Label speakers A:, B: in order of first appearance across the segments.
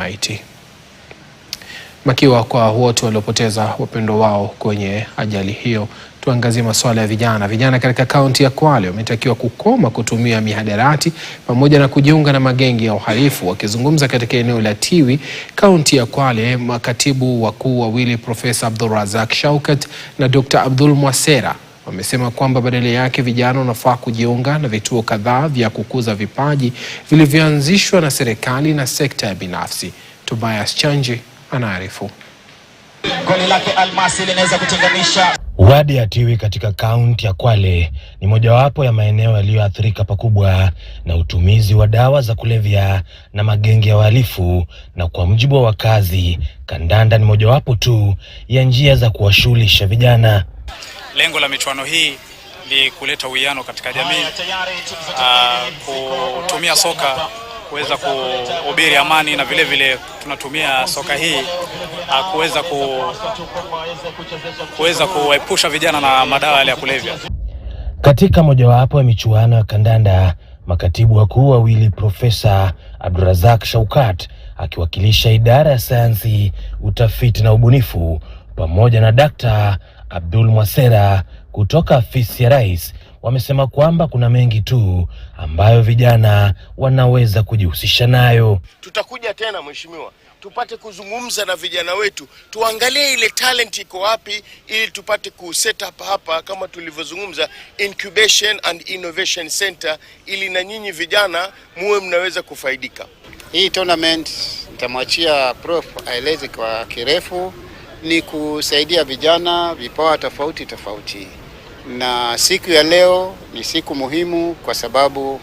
A: maiti. Makiwa kwa wote waliopoteza wapendo wao kwenye ajali hiyo, tuangazie masuala ya vijana. Vijana katika kaunti ya Kwale wametakiwa kukoma kutumia mihadarati pamoja na kujiunga na magenge ya uhalifu. Wakizungumza katika eneo la Tiwi, kaunti ya Kwale, makatibu wakuu wawili Profesa Abdulrazak Shaukat na Dr. Abdul Mwasera wamesema kwamba badala yake vijana wanafaa kujiunga na vituo kadhaa vya kukuza vipaji vilivyoanzishwa na serikali na sekta ya binafsi. Tobias Chanji anaarifu.
B: Goli lake Almasi linaweza kutenganisha.
C: Wadi ya Tiwi katika kaunti ya Kwale ni mojawapo ya maeneo yaliyoathirika pakubwa na utumizi wa dawa za kulevya na magenge ya wahalifu, na kwa mujibu wa wakazi, kandanda ni mojawapo tu ya njia za kuwashughulisha vijana.
D: Lengo la michuano hii ni kuleta uwiano katika jamii, kutumia soka kuweza kuhubiri amani, na vile vile tunatumia soka hii kuweza kuepusha vijana na madawa yale ya kulevya.
C: Katika mojawapo ya michuano ya kandanda, makatibu wakuu wawili Profesa Abdulrazak Shaukat akiwakilisha idara ya sayansi, utafiti na ubunifu pamoja na Dr. Abdul Mwasera kutoka afisi ya Rais wamesema kwamba kuna mengi tu ambayo vijana wanaweza kujihusisha nayo.
E: Tutakuja tena mheshimiwa, tupate kuzungumza na vijana wetu, tuangalie ile talent iko wapi, ili tupate kuset up hapa kama tulivyozungumza incubation and innovation center, ili na nyinyi vijana muwe mnaweza kufaidika.
F: Hii tournament nitamwachia Prof aeleze kwa kirefu, ni kusaidia vijana vipawa tofauti tofauti. Na siku ya leo ni siku muhimu kwa sababu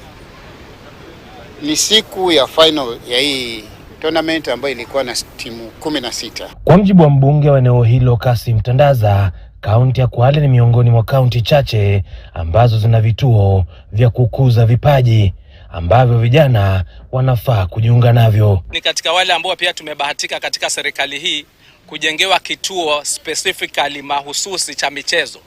F: ni siku ya final ya hii tournament ambayo ilikuwa na timu 16.
C: Kwa mjibu wa mbunge wa eneo hilo Kasim Tandaza, kaunti ya Kwale ni miongoni mwa kaunti chache ambazo zina vituo vya kukuza vipaji ambavyo vijana wanafaa kujiunga navyo.
G: Ni katika wale ambao pia tumebahatika katika serikali hii kujengewa kituo specifically mahususi cha michezo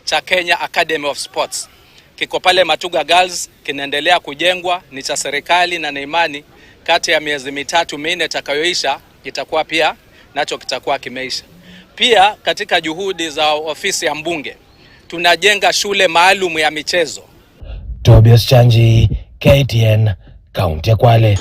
G: cha Kenya Academy of Sports. Kiko pale Matuga Girls, kinaendelea kujengwa, ni cha serikali na imani kati ya miezi 3-4 itakayoisha kitakuwa pia nacho kitakuwa kimeisha. Pia katika juhudi za ofisi ya mbunge tunajenga shule maalum ya michezo.
C: Tobias Chanji, KTN, kaunti ya Kwale.